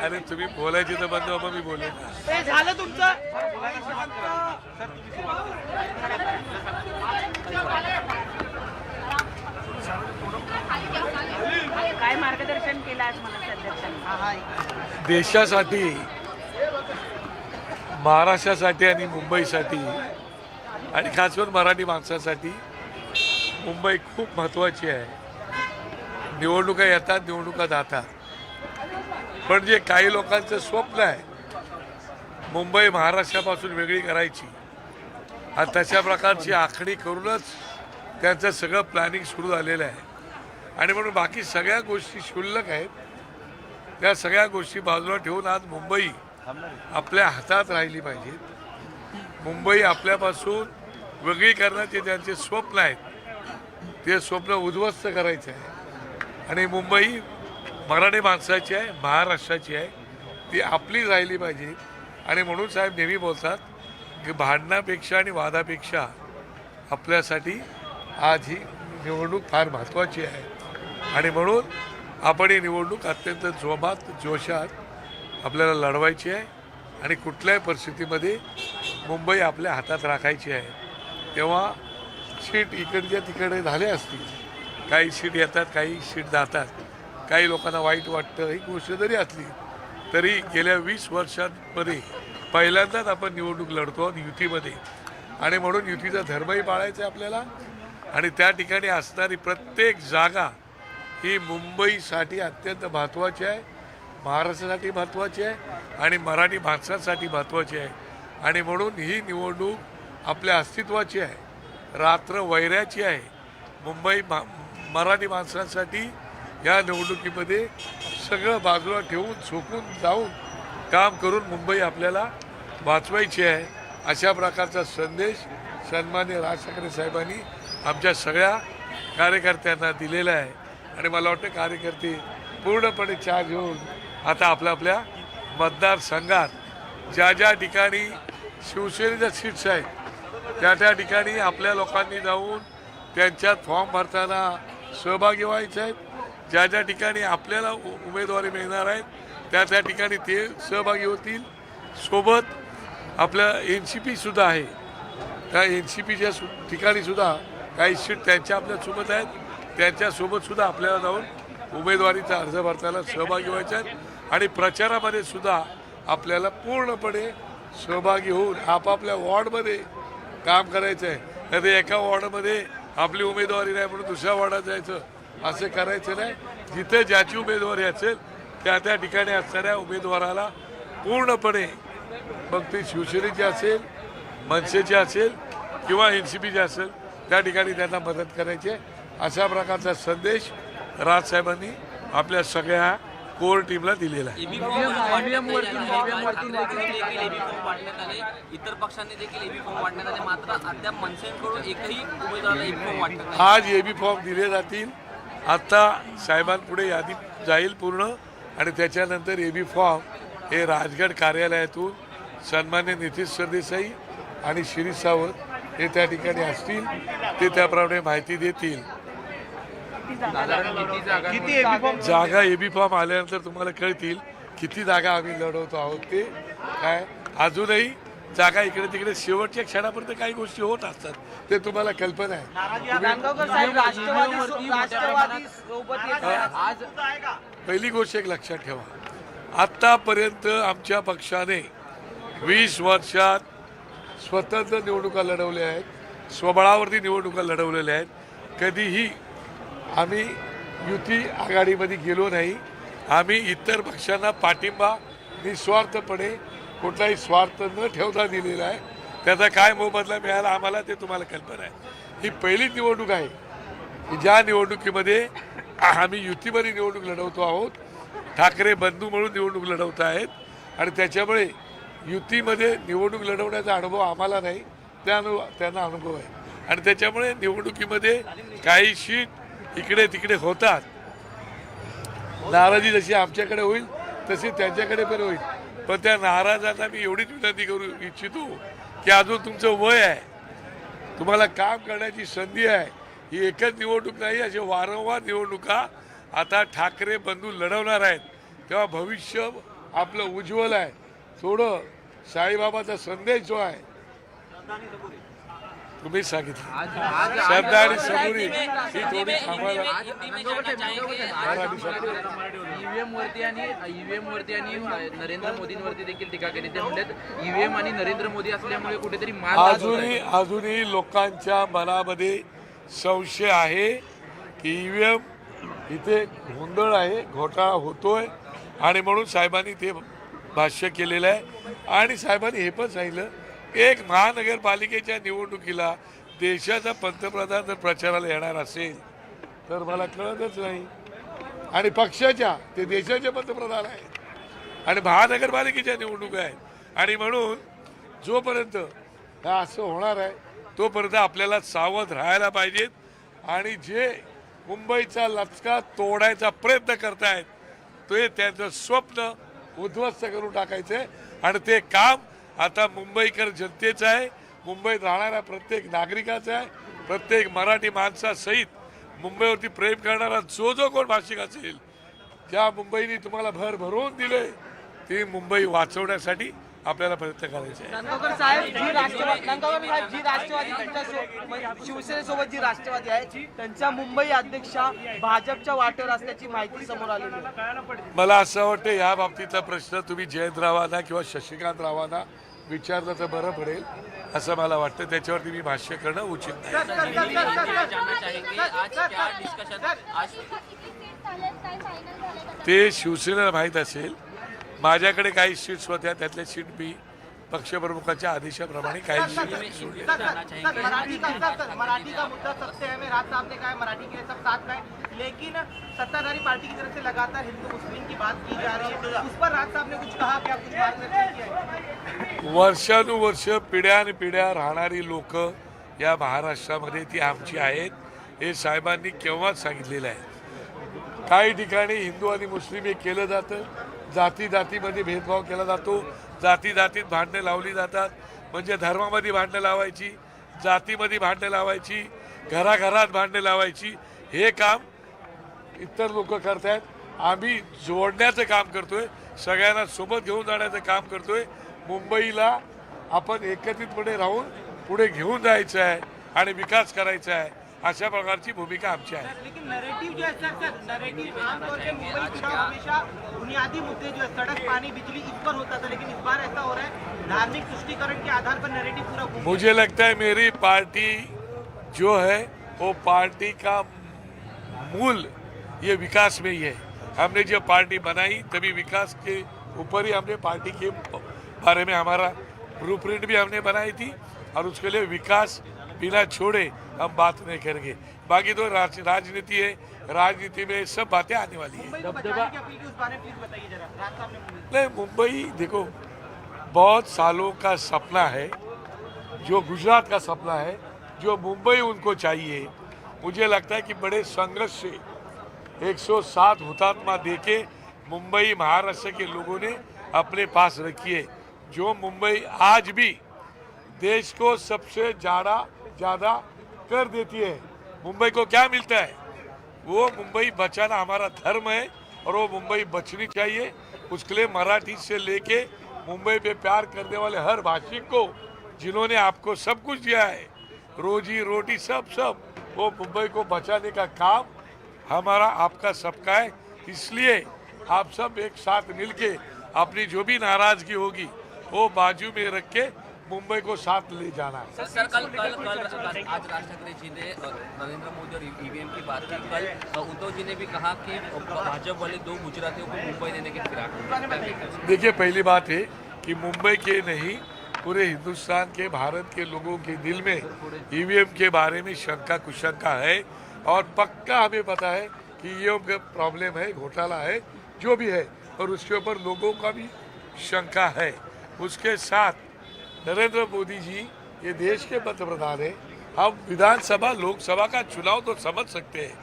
अरे तुम्ही बोलायची तर बंद बाबा, मी बोलेन. झालं तुमचं. काय मार्गदर्शन केलं आज मला देशासाठी, महाराष्ट्रासाठी आणि मुंबईसाठी आणि खास करून मराठी माणसासाठी मुंबई खूप महत्त्वाची आहे. निवडणुका येतात, निवडणुका जातात, पण जे काही लोकांचं स्वप्न आहे मुंबई महाराष्ट्रापासून वेगळी करायची, आणि तशा प्रकारची आखणी करूनच त्यांचं सगळं प्लॅनिंग सुरू झालेलं आहे. आणि म्हणून बाकी सगळ्या गोष्टी क्षुल्लक आहेत, त्या सगळ्या गोष्टी बाजूला ठेवून आज मुंबई आपल्या हातात राहिली पाहिजे. मुंबई आपल्यापासून वेगळी करण्याचे ज्यांचे स्वप्न आहेत ते स्वप्न उद्ध्वस्त करायचे आहे. आणि मुंबई मराठी माणसाची आहे, महाराष्ट्राची आहे, ती आपली राहिली पाहिजे. आणि म्हणून साहेब नेहमी बोलतात की भांडणापेक्षा आणि वादापेक्षा आपल्यासाठी आज ही निवडणूक फार महत्त्वाची आहे. आणि म्हणून आपण ही निवडणूक अत्यंत जोमात, जोशात आपल्याला लढवायची आहे आणि कुठल्याही परिस्थितीमध्ये मुंबई आपल्या हातात राखायची आहे. तेव्हा सीट इकडच्या तिकडे झाले असतील, काही सीट येतात, काही सीट जातात, काही लोकांना वाईट वाटतं, ही गोष्ट जरी असली तरी गेल्या 20 वर्षांमध्ये पहिल्यांदाच आपण निवडणूक लढतो युतीमध्ये. आणि म्हणून युतीचा धर्मही पाळायचा आहे आपल्याला. आणि त्या ठिकाणी असणारी प्रत्येक जागा ही मुंबईसाठी अत्यंत महत्त्वाची आहे, महाराष्ट्रासाठी महत्त्वाची आहे आणि मराठी माणसांसाठी महत्त्वाची आहे. आणि म्हणून ही निवडणूक आपल्या अस्तित्वाची आहे, रात्र वैऱ्याची आहे. मुंबई मराठी माणसांसाठी या निवडणुकीमध्ये सगळं बाजूला ठेवून, झोकून जाऊन काम करून मुंबई आपल्याला वाचवायची आहे. अशा प्रकारचा संदेश सन्माननीय राज ठाकरे साहेबांनी आमच्या सगळ्या कार्यकर्त्यांना दिलेला आहे. आणि मला वाटतं कार्यकर्ते पूर्णपणे चार्ज घेऊन आता आपल्या आपल्या मतदारसंघात ज्या ज्या ठिकाणी शिवसेनेच्या सीट्स आहेत त्या ठिकाणी आपल्या लोकांनी जाऊन त्यांच्यात फॉर्म भरताना सहभागी व्हायचे आहेत. ज्या ज्या ठिकाणी आपल्याला उमेदवारी मिळणार आहेत त्या ठिकाणी ते सहभागी होतील. सोबत आपल्या NCP-सुद्धा आहे, त्या NCPच्या ठिकाणीसुद्धा काही सीट त्यांच्या आपल्यासोबत आहेत, त्यांच्यासोबतसुद्धा आपल्याला जाऊन उमेदवारीचा अर्ज भरताना सहभागी व्हायचे आहेत. आणि प्रचारामध्ये सुद्धा आपल्याला पूर्णपणे सहभागी होऊन आपापल्या वॉर्डमध्ये काम करायचं आहे. नाही तर एका वॉर्डमध्ये आपली उमेदवारी नाही म्हणून दुसऱ्या वॉर्डात जायचं, असं करायचं नाही. जिथे ज्याची उमेदवारी असेल त्या ठिकाणी असणाऱ्या उमेदवाराला पूर्णपणे, मग ते शिवसेनेचे असेल, मनसेचे असेल किंवा NCPचे असेल, त्या ठिकाणी त्यांना मदत करायची. अशा प्रकारचा संदेश राजसाहेबांनी आपल्या सगळ्या कोर टीमला दिलेला आहे. इतर पक्षांनी देखील एबी फॉर्म वाटण्यात आले, मात्र अद्याप मनसेकडून एकही उमेदवाराला एबी फॉर्म वाटण्यात आज एबी फॉर्म दिले जातील. आता साहेबांपुढे यादी जाईल पूर्ण आणि त्याच्यानंतर एबी फॉर्म हे राजगड कार्यालयातून सन्मान्य नितीश सरदेसाई आणि शिरीष सावंत हे त्या ठिकाणी असतील, ते त्याप्रमाणे माहिती देतील. जागा एबी फॉर्म आल्यानंतर तुम्हाला कळतील किती जागा आम्ही लढवतो आहोत. ते काय अजूनही जागा इकडे तिकडे शेवटच्या क्षणापर्यंत काही गोष्टी होत असतात, ते तुम्हाला कल्पना आहे. पहिली गोष्ट एक लक्षात ठेवा, आत्तापर्यंत आमच्या पक्षाने 20 वर्षात स्वतंत्र निवडणुका लढवल्या आहेत, स्वबळावरती निवडणुका लढवलेल्या आहेत. कधीही आम्ही युती आघाडीमध्ये गेलो नाही. आम्ही इतर पक्षांना पाठिंबा निस्वार्थपणे, कुठलाही स्वार्थ न ठेवता दिलेला आहे. त्याचा काय मोबदला मिळाला आम्हाला ते तुम्हाला कल्पना आहे. ही पहिलीच निवडणूक आहे की ज्या निवडणुकीमध्ये आम्ही युतीमध्ये निवडणूक लढवतो आहोत. ठाकरे बंधू म्हणून निवडणूक लढवत आहेत आणि त्याच्यामुळे युतीमध्ये निवडणूक लढवण्याचा अनुभव आम्हाला नाही, त्यांना अनुभव आहे. आणि त्याच्यामुळे निवडणुकीमध्ये काही सीट इकडे तिकडे होतात. नाराजी जशी आमच्याकडे होईल तशी त्यांच्याकडे पण होईल. पण त्या नाराजांना मी एवढीच विनंती करू इच्छितो की अजून तुमचं वय आहे, तुम्हाला काम करण्याची संधी आहे. ही एकच निवडणूक नाही, असे वारंवार निवडणुका आता ठाकरे बंधू लढवणार आहेत. तेव्हा भविष्य आपलं उज्ज्वल आहे. थोडं साईबाबाचा संदेश जो आहे तुम्ही सांगितलं, श्रद्धा आणि सबुरी ही थोडी थांबायला. ईव्हीएम वरती आणि नरेंद्र मोदींवरती देखील टीका केली. ते म्हणतात ईव्हीएम आणि नरेंद्र मोदी असल्यामुळे कुठेतरी अजूनही लोकांच्या मनामध्ये संशय आहे की ईव्हीएम इथे गोंधळ आहे, घोटाळा होतोय आणि म्हणून साहेबांनी ते भाष्य केलेलं आहे. आणि साहेबांनी हे पण सांगितलं, एक महानगरपालिकेच्या निवडणुकीला देशाचा पंतप्रधान जर प्रचाराला येणार असेल तर मला कळतच नाही. आणि पक्षाच्या ते देशाचे पंतप्रधान आहेत आणि महानगरपालिकेच्या निवडणुका आहेत. आणि म्हणून जोपर्यंत असं होणार आहे तोपर्यंत आपल्याला सावध राहायला पाहिजेत. आणि जे मुंबईचा लचका तोडायचा प्रयत्न करतायत ते त्यांचं स्वप्न उद्ध्वस्त करून टाकायचं आहे. आणि ते काम आता मुंबईकर जनतेचं आहे, मुंबईत राहणाऱ्या प्रत्येक नागरिकाचं आहे. प्रत्येक मराठी माणसासहित मुंबईवरती प्रेम करणारा जो कोण भाषिक असेल, ज्या मुंबईने तुम्हाला भर भरून दिले, ती मुंबई वाचवण्यासाठी आपल्याला प्रयत्न करायचे आहे. नंदुरबार साहेब जी राष्ट्रवादी त्यांच्या शिवसेनेसोबत जी राष्ट्रवादी आहे त्यांच्या मुंबई अध्यक्षा भाजपच्या वाटेवर असल्याची माहिती समोर आलेली आहे. मला असं वाटतं या बाबतीतला प्रश्न तुम्ही जयंतरावांना किंवा शशिकांत रावांना विचारलं तर बरं पडेल असं मला वाटतं. त्याच्यावरती मी भाष्य करणं उचित नाही. ते शिवसेनेला माहीत असेल. माझ्याकडे काही सीट्स होत्या, त्यातल्या सीट मी पक्षप्रमुखाच्या आदेशाप्रमाणे काही मराठी का मुद्दा सबसे अहम है. राज साहब ने कहा है मराठी के लिए सब साथ में, लेकिन सत्ताधारी पार्टी की तरफ से लगातार हिंदू मुस्लिम की बात की जा रही है. उस पर राज साहब ने कुछ कहा, क्या कुछ मार्गदर्शन किया? वर्षानुवर्ष पिढ्यानपिढ्या राहणारी लोक या महाराष्ट्रामध्ये ती आमची आहेत. हे साहेबांनी केव्हाच सांगितलेलं आहे. काही ठिकाणी हिंदू आणि मुस्लिम हे केलं जातं, जातीमध्ये भेदभाव केला जातो, जातीत भांडणं लावली जातात. म्हणजे धर्मामध्ये भांडणं लावायची, जातीमध्ये भांडणं लावायची, घराघरात भांडणं लावायची, हे काम इतर लोक करतायत. आम्ही जोडण्याचं काम करतोय, सगळ्यांना सोबत घेऊन जाण्याचं काम करतोय. मुंबईला आपण एकत्रितपणे राहून पुढे घेऊन जायचं आहे आणि विकास करायचा आहे, अशा प्रकारची भूमिका आमची आहे. लेकिन नैरेटिव जो है सर, नैरेटिव आमतौर पे मुंबई चुनाव हमेशा बुनियादी मुद्दे जो है सड़क, पानी, बिजली, इस पर होता था, लेकिन इस बार ऐसा हो रहा है धार्मिक तुष्टीकरण के आधार पर नैरेटिव पूरा घूम. मुझे लगता है मेरी पार्टी जो है वो पार्टी का मूल ये विकास में ही है. हमने जब पार्टी बनाई तभी विकास के ऊपर ही हमने पार्टी के बारे में हमारा ब्लूप्रिंट भी हमने बनाई थी और उसके लिए विकास बिना छोड़े हम बात नहीं करेंगे. बाकी तो राजनीति है, राजनीति में सब बातें आने वाली है. नहीं, मुंबई देखो बहुत सालों का सपना है, जो गुजरात का सपना है, जो मुंबई उनको चाहिए. मुझे लगता है कि बड़े संघर्ष से 107 हुतात्मा देके मुंबई महाराष्ट्र के लोगों ने अपने पास रखी है. जो मुंबई आज भी देश को सबसे ज़्यादा कर देती है. मुंबई को क्या मिलता है? वो मुंबई बचाना हमारा धर्म है और वो मुंबई बचनी चाहिए. उसके लिए मराठी से लेके मुंबई पे प्यार करने वाले हर भाषिक को, जिन्होंने आपको सब कुछ दिया है, रोजी रोटी सब, वो मुंबई को बचाने का काम हमारा आपका सबका है. इसलिए आप सब एक साथ मिलके अपनी जो भी नाराजगी होगी वो बाजू में रख के मुंबई को साथ ले जाना है. सर कल आज राज ठाकरे जी ने नरेंद्र मोदी और ईवीएम की बात की. कल उद्धव जी ने भी कहा कि भाजपा वाले 2 गुजरातियों को मुंबई देने के फिराक. देखिए, पहली बात है कि मुंबई के नहीं, पूरे हिंदुस्तान के, भारत के लोगों के दिल में ईवीएम के बारे में शंका कुशंका है. और पक्का हमें पता है कि ईवीएम का प्रॉब्लम है, घोटाला है, जो भी है, और उसके ऊपर लोगों का भी शंका है. उसके साथ नरेंद्र मोदी जी ये देश के पंतप्रधान हैं. हम विधानसभा लोकसभा का चुनाव तो समझ सकते हैं,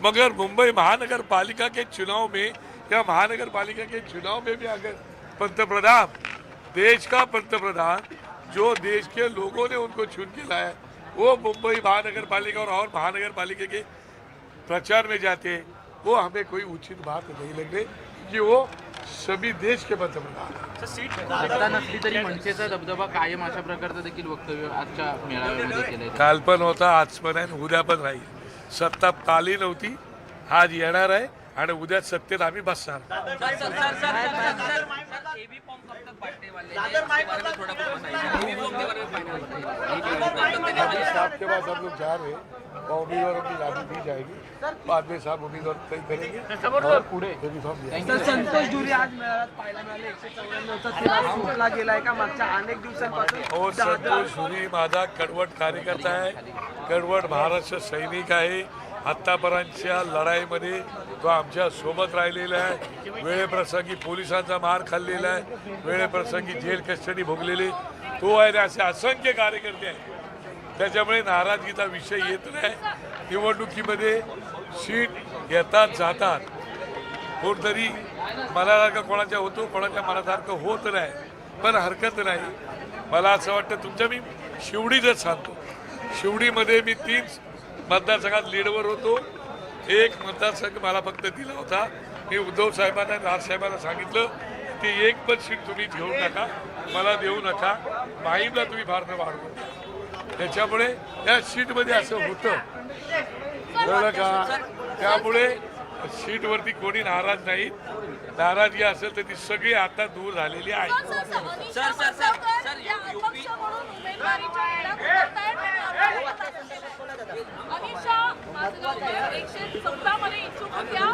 मगर मुंबई महानगर पालिका के चुनाव में या महानगर पालिका के चुनाव में भी अगर पंतप्रधान, देश का पंतप्रधान, जो देश के लोगों ने उनको चुन के लाया, वो मुंबई महानगर पालिका और महानगर पालिका के प्रचार में जाते हैं, वो हमें कोई उचित बात नहीं लग रही कि वो सभी देश के पंतप्रधान हैं। सत्ता नसली तरी मनसेचा दबदबा कायम अशा प्रकारचं देखील वक्तव्य आजच्या मेळाव्यामध्ये केलंय. काल पण होता, आज पण आहे, आणि उद्या पण राहील. सत्ता आली नव्हती, आज येणार आहे आणि उद्या सत्तेत आम्ही बसणार. एबी फॉर्म कब तक बांटने वाले हैं, इसके बारे में थोड़ा कुछ बताइए. एबी फॉर्म के बारे में फाइनल बताइए. साहब के पास हम लोग जा रहे हैं और उम्मीदवारों की यादी दी जाएगी, बाद में साहब उम्मीदवार तय करेंगे और पुढे संतोष जुरी आज मेळाव्यात पाहायला मिळाले. 194चा तिढा सुटला गेलाय का मागच्या अनेक दिवसांपासून? और संतोष सुरी माझा कडवट कार्यकर्ता आहे, कडवट महाराष्ट्र सैनिक आहे. आत्तापर्यंतच्या लढाईमध्ये तो आमच्या सोबत राहिलेला आहे. वेळेप्रसंगी पोलिसांचा मार खाल्लेला आहे, वेळेप्रसंगी जेल कस्टडी भोगलेले तो आहे. असे असंख्य कार्यकर्ते आहेत. त्याच्यामुळे नाराजगीचा विषय येत नाही. निवडणुकीमध्ये सीट येतात जातात, कोणतरी मनासारखं कोणाच्या होतो, कोणाच्या मनासारखं होत नाही, पण हरकत नाही. मला असं वाटतं, तुमच्या मी शिवडीचंच सांगतो, शिवडीमध्ये मी 3 मतदारसंघात लीडवर होतो. एक मतदारसंघ मला फक्त दिला होता. मी उद्धव साहेबांना राजसाहेबांना सांगितलं की एक पण सीट तुम्ही घेऊ नका, मला देऊ नका, माहीमला तुम्ही फार वाढवू नका. त्याच्यामुळे त्या सीटमध्ये असं होतं, कळलं का? त्यामुळे सीटवरती कोणी नाराज नाही. नाराजगी असेल तर ती सगळी आता दूर झालेली आहे. अनिशा 117 मध्ये इच्छुक होत्या,